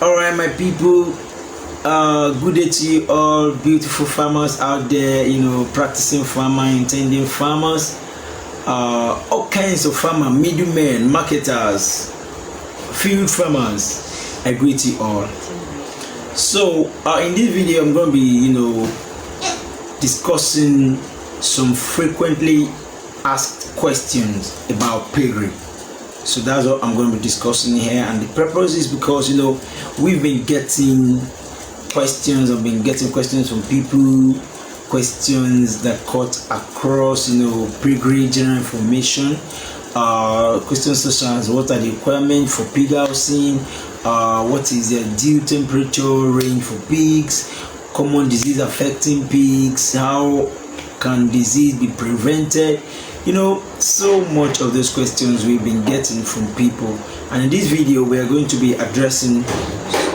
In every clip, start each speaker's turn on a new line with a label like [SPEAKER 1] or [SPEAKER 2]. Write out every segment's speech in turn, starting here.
[SPEAKER 1] All right, my people, good day to you all, beautiful farmers out there, practicing farmer, intending farmers, all kinds of farmer, middlemen, marketers, field farmers. I greet you all. So in this video I'm going to be discussing some frequently asked questions about piggery. So that's what I'm going to be discussing here, and the purpose is because we've been getting questions. I've been getting questions from people, questions that cut across piggery general information, questions such as what are the requirements for pig housing, what is the ideal temperature range for pigs, common disease affecting pigs, how can disease be prevented. So much of those questions we've been getting from people, and in this video we are going to be addressing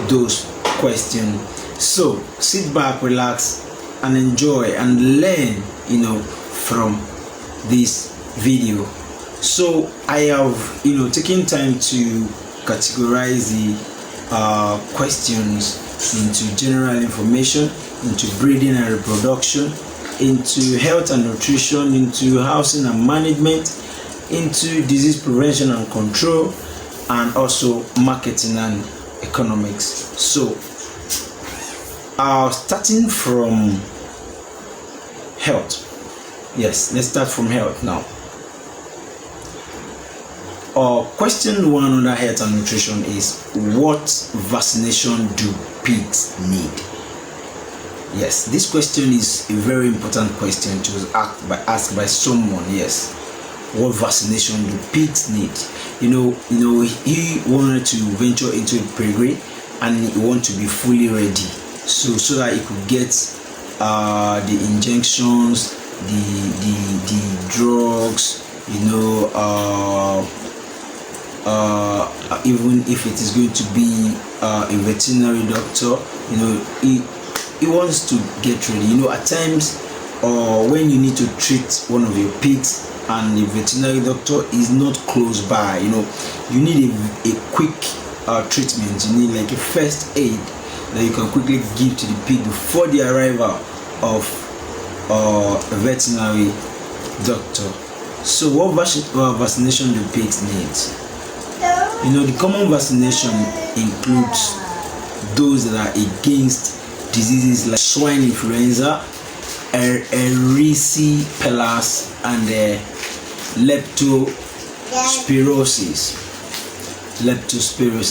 [SPEAKER 1] those questions. So sit back, relax, and enjoy and learn from this video. So I have taken time to categorize the questions into general information, into breeding and reproduction, into health and nutrition, into housing and management, into disease prevention and control, and also marketing and economics. So starting from health. Yes, let's start from health now. Question one under health and nutrition is, what vaccination do pigs need? Yes, this question is a very important question to ask by someone. Yes, what vaccination do pigs need? He wanted to venture into piggery and he wanted to be fully ready, so that he could get the injections, the drugs, even if it is going to be a veterinary doctor, he wants to get ready. At times, when you need to treat one of your pigs and the veterinary doctor is not close by, you need a quick treatment. You need like a first aid that you can quickly give to the pig before the arrival of a veterinary doctor. So what vaccination do pigs need? The common vaccination includes those that are against diseases like swine influenza, erysipelas, and leptospirosis.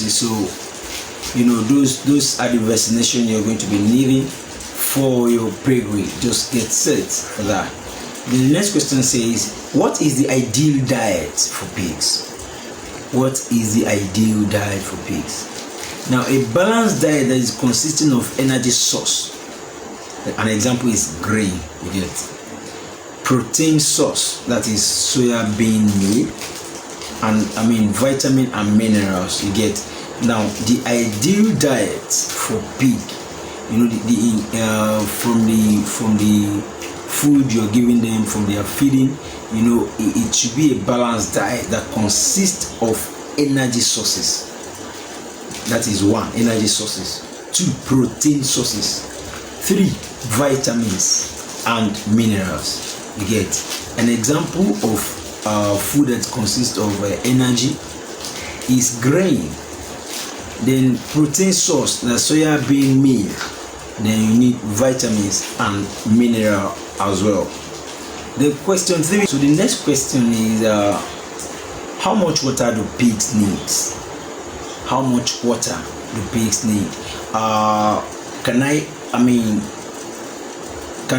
[SPEAKER 1] So those are the vaccination you're going to be needing for your piggery. Just get set for that. The next question says, what is the ideal diet for pigs? What is the ideal diet for pigs? Now, a balanced diet that is consisting of energy source. An example is grain, you get. Protein source, that is soya bean meal, and vitamin and minerals, you get. Now, the ideal diet for pig, from the food you're giving them, from their feeding, it should be a balanced diet that consists of energy sources. That is 1, energy sources. 2, protein sources. 3, vitamins and minerals. You get. An example of food that consists of energy is grain. Then protein source, the soya bean meal. Then you need vitamins and mineral as well. The question 3. So the next question is, how much water do pigs need? How much water do pigs need? Can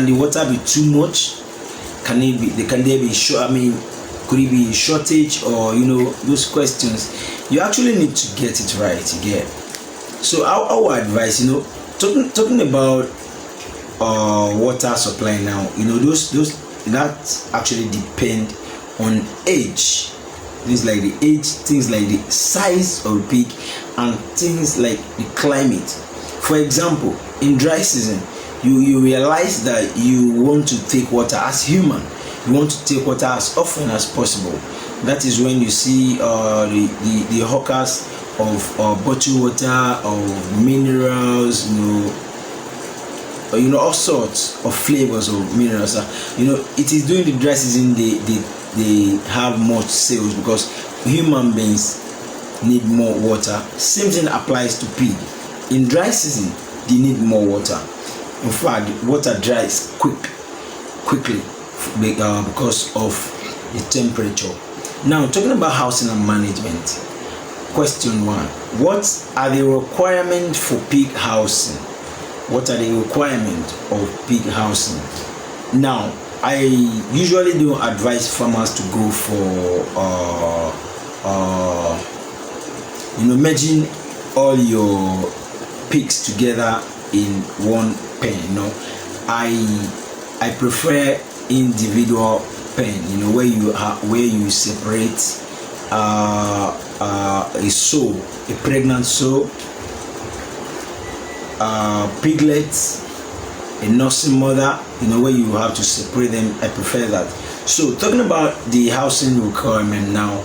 [SPEAKER 1] the water be too much? Can there be short? Could it be a shortage, or those questions? You actually need to get it right again. So our advice, talking about water supply now, those that actually depend on age. Things like the age, things like the size of the pig, and things like the climate. For example, in dry season, you realize that you want to take water as human. You want to take water as often as possible. That is when you see the hawkers of bottled water, of minerals, all sorts of flavors of minerals. It is during the dry season they have much sales because human beings need more water. Same thing applies to pig. In dry season they need more water. In fact, water dries quickly because of the temperature. Now, talking about housing and management. Question 1. What are the requirements for pig housing? What are the requirements of pig housing? Now, I usually don't advise farmers to go for merging all your pigs together in one pen. I prefer individual pen, where you separate a sow, a pregnant sow, piglets, a nursing mother, where you have to separate them. I prefer that. So talking about the housing requirement now,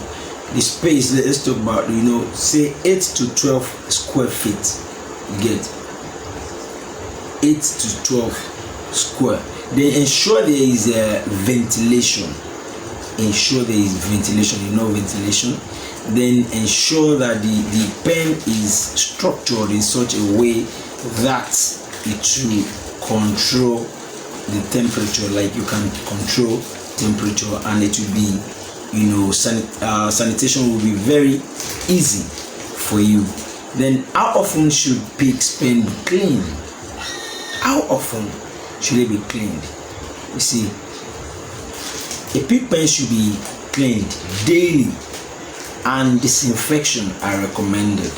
[SPEAKER 1] the space, let's talk about, say 8 to 12 square feet. You get 8 to 12 square. Then ensure there is ventilation. Ensure there is ventilation. Ventilation. Then ensure that the pen is structured in such a way that it will control the temperature, like you can control temperature, and it will be, sanitation will be very easy for you. Then how often should pig's pen be cleaned? How often should it be cleaned? You see, a pig pen should be cleaned daily, and disinfection are recommended.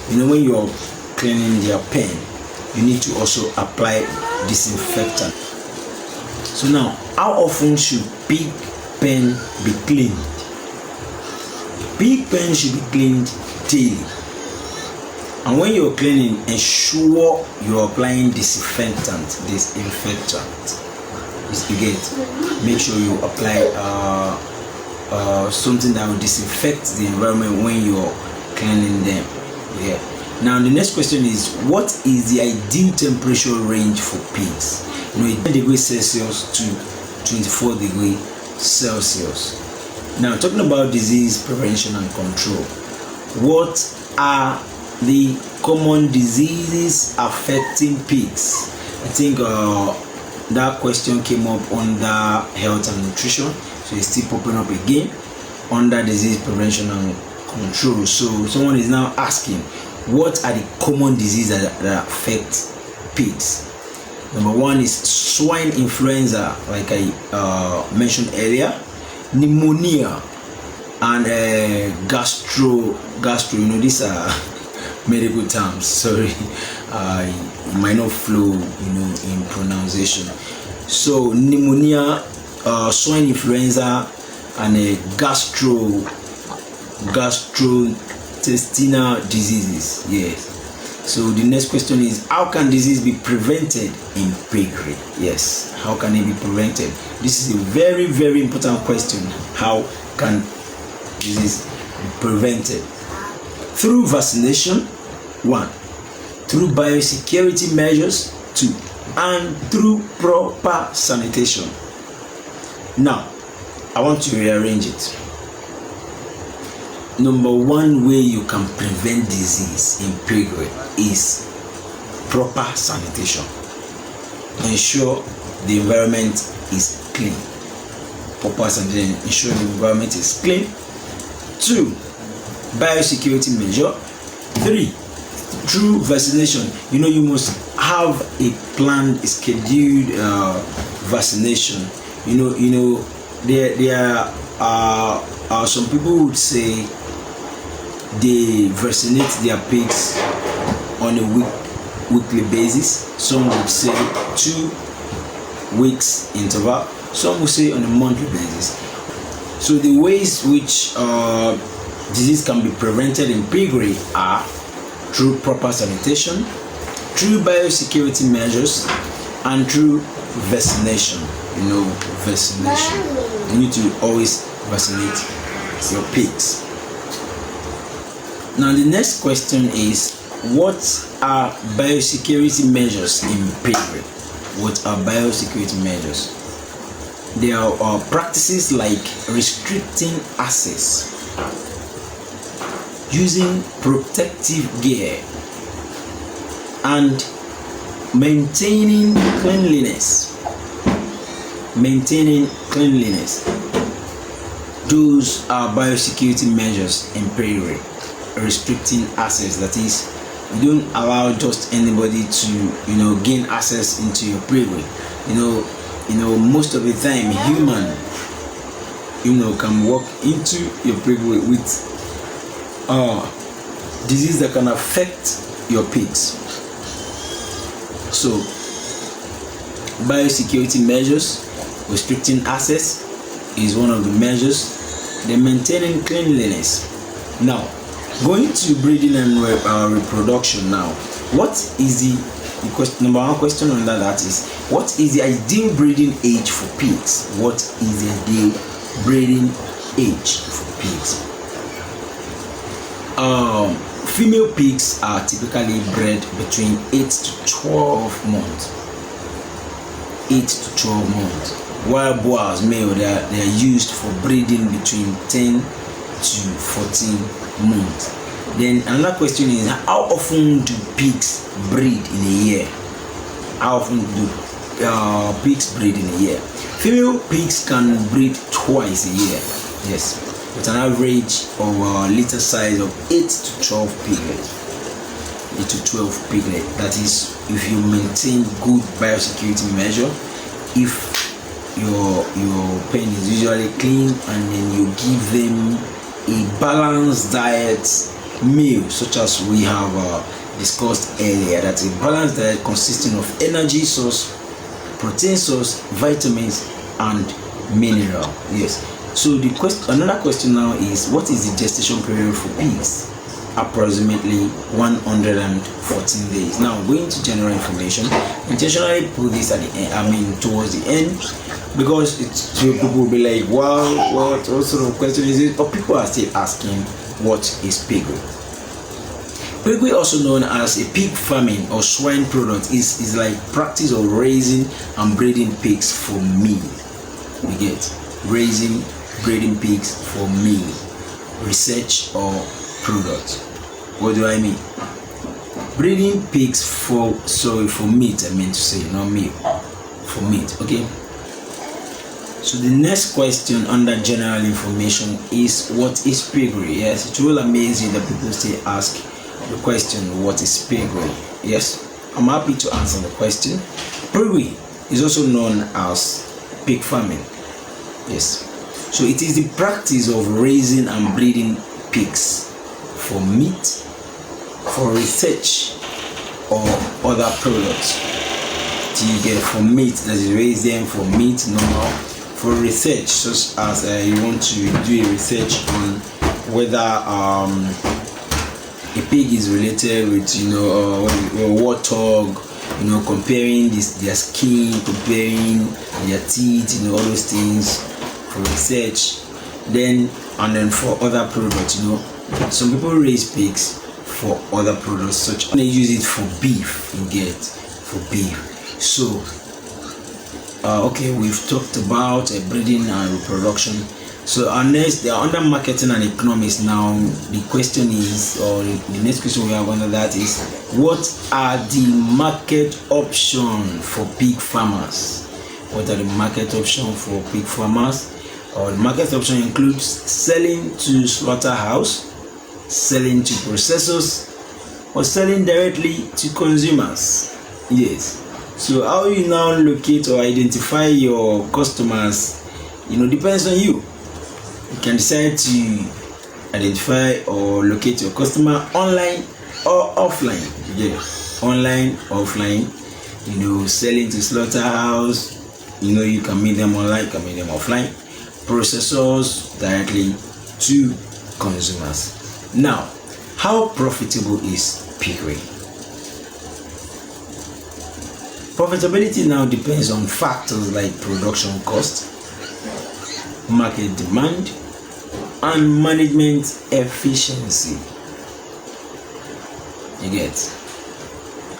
[SPEAKER 1] When you're cleaning their pen, you need to also apply disinfectant. So now, how often should pig pen be cleaned? Pig pen should be cleaned daily. And when you're cleaning, ensure you're applying disinfectant. You get, make sure you apply something that will disinfect the environment when you're cleaning them. Yeah. Now the next question is, what is the ideal temperature range for pigs? 10 degrees Celsius to 24 degrees Celsius. Now talking about disease prevention and control, what are the common diseases affecting pigs? I think that question came up under health and nutrition, so it's still popping up again under disease prevention and control. So someone is now asking, what are the common diseases that affect pigs? Number 1 is swine influenza, like I mentioned earlier, pneumonia, and gastro. These are medical terms. Sorry, it might not flow, in pronunciation. So pneumonia, swine influenza, and gastrointestinal diseases. Yes. So the next question is, how can disease be prevented in piggery? Yes, how can it be prevented? This is a very, very important question. How can disease be prevented? Through vaccination, 1, through biosecurity measures, 2, and through proper sanitation. Now, I want to rearrange it. Number 1 way you can prevent disease in piggery is proper sanitation. Ensure the environment is clean. Proper sanitation, ensure the environment is clean. 2, biosecurity measure. 3, through vaccination. You must have a planned, scheduled vaccination. There are some people would say they vaccinate their pigs on a weekly basis. Some would say 2 weeks interval. Some would say on a monthly basis. So the ways which disease can be prevented in piggery are through proper sanitation, through biosecurity measures, and through vaccination. Vaccination. You need to always vaccinate your pigs. Now the next question is, what are biosecurity measures in piggery? What are biosecurity measures? There are practices like restricting access, using protective gear, and maintaining cleanliness. Those are biosecurity measures in piggery. Restricting access, that is, you don't allow just anybody to gain access into your piggery. Most of the time human can walk into your piggery with disease that can affect your pigs. So biosecurity measures, restricting access is one of the measures. Then maintaining cleanliness. Now going to breeding and reproduction. Now, what is the question? Number one question on that is, what is the ideal breeding age for pigs? What is the ideal breeding age for pigs? Female pigs are typically bred between 8 to 12 months. 8 to 12 months. While boars, male, they are used for breeding between 10 to 14 months. Then another question is, how often do pigs breed in a year? How often do pigs breed in a year? Female pigs can breed twice a year. Yes, with an average of litter size of 8 to 12 piglets. 8 to 12 piglets. That is, if you maintain good biosecurity measure, if your pen is usually clean, and then you give them a balanced diet meal, such as we have discussed earlier. That's a balanced diet consisting of energy source, protein source, vitamins, and mineral. Yes. So another question now is, what is the gestation period for pigs? Approximately 114 days. Now going to general information, intentionally put this at the end, towards the end, because people will be like, wow, what sort of question is it? But people are still asking, what is piggery? Piggery, also known as a pig farming or swine product, is like practice of raising and breeding pigs for meat. You get breeding pigs for meat, research or product. What do I mean? Breeding pigs for meat, I mean to say, not meat, for meat. Okay. So the next question under general information is, what is piggery? Yes, it will amaze you that people still ask the question, what is piggery? Yes, I'm happy to answer the question. Piggery is also known as pig farming. Yes, so it is the practice of raising and breeding pigs for meat, for research, or other products. So you get for meat, that is, raise them for meat, normal. For research, such as you want to do a research on whether a pig is related with warthog, comparing their skin, comparing their teeth, all those things for research. Then for other products, some people raise pigs for other products, such they use it for beef. You get for beef. So okay, we've talked about breeding and reproduction. So our next, under marketing and economics. Now the question is, or the next question we have under that is, what are the market options for pig farmers? What are the market options for pig farmers? The market option includes selling to slaughterhouse, selling to processors, or selling directly to consumers. Yes. So how you now locate or identify your customers, depends on you. You can decide to identify or locate your customer online or offline. Yeah, online, offline. Selling to slaughterhouse. You can meet them online, you can meet them offline. Processors directly to consumers. Now, how profitable is piggery? Profitability now depends on factors like production cost, market demand, and management efficiency. You get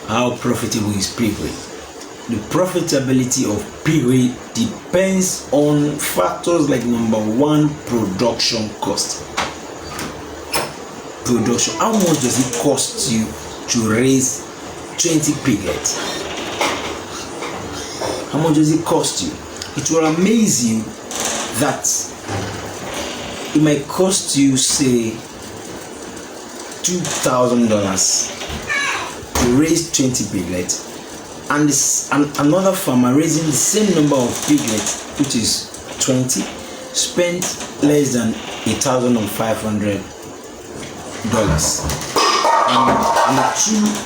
[SPEAKER 1] how profitable is piggery. The profitability of piggery depends on factors like number one, production cost. Production. How much does it cost you to raise 20 piglets? How much does it cost you? It will amaze you that it might cost you, say, $2,000 to raise 20 piglets, and another farmer raising the same number of piglets, which is 20, spent less than $1,500. And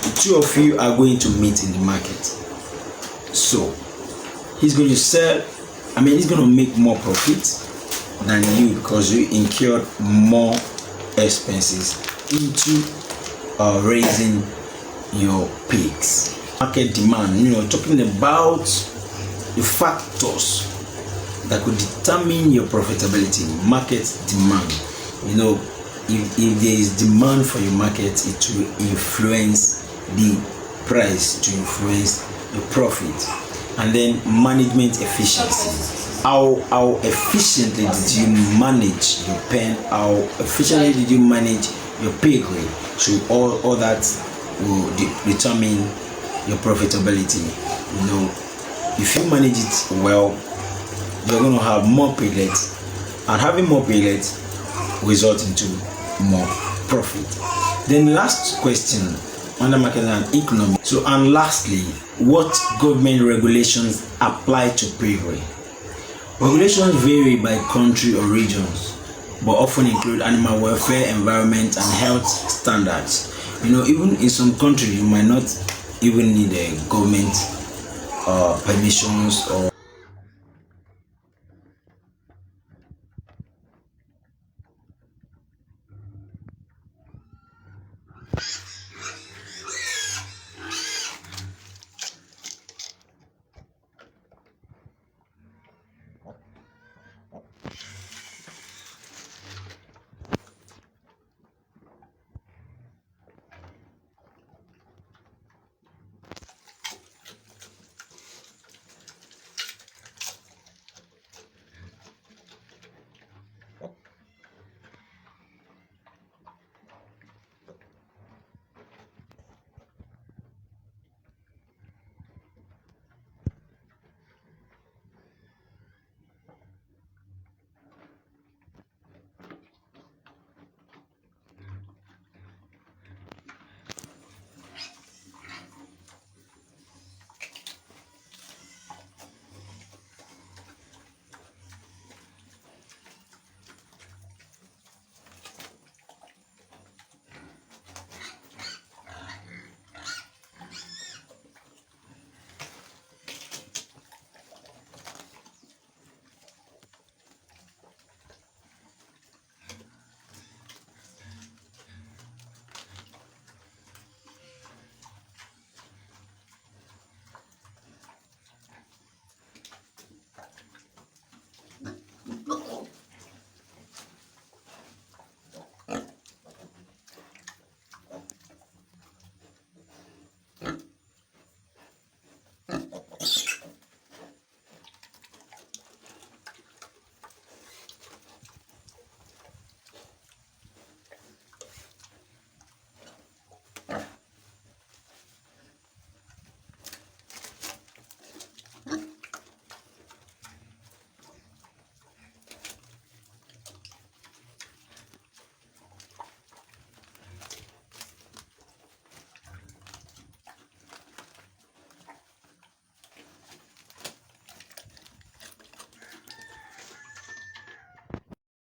[SPEAKER 1] the two of you are going to meet in the market. So he's going to sell, he's going to make more profit than you because you incurred more expenses into raising your pigs. Market demand, talking about the factors that could determine your profitability. Market demand, if there is demand for your market, it will influence the price, to influence the profit. And then management efficiency. How efficiently did you manage your pen? How efficiently did you manage your piggery? So all that will determine your profitability. If you manage it well, you're going to have more piglets, and having more piglets result into more profit. Then last question under marketing and economy. And lastly, what government regulations apply to piggery? Regulations vary by country or regions, but often include animal welfare, environment, and health standards. Even in some countries, you might not even need a government permissions or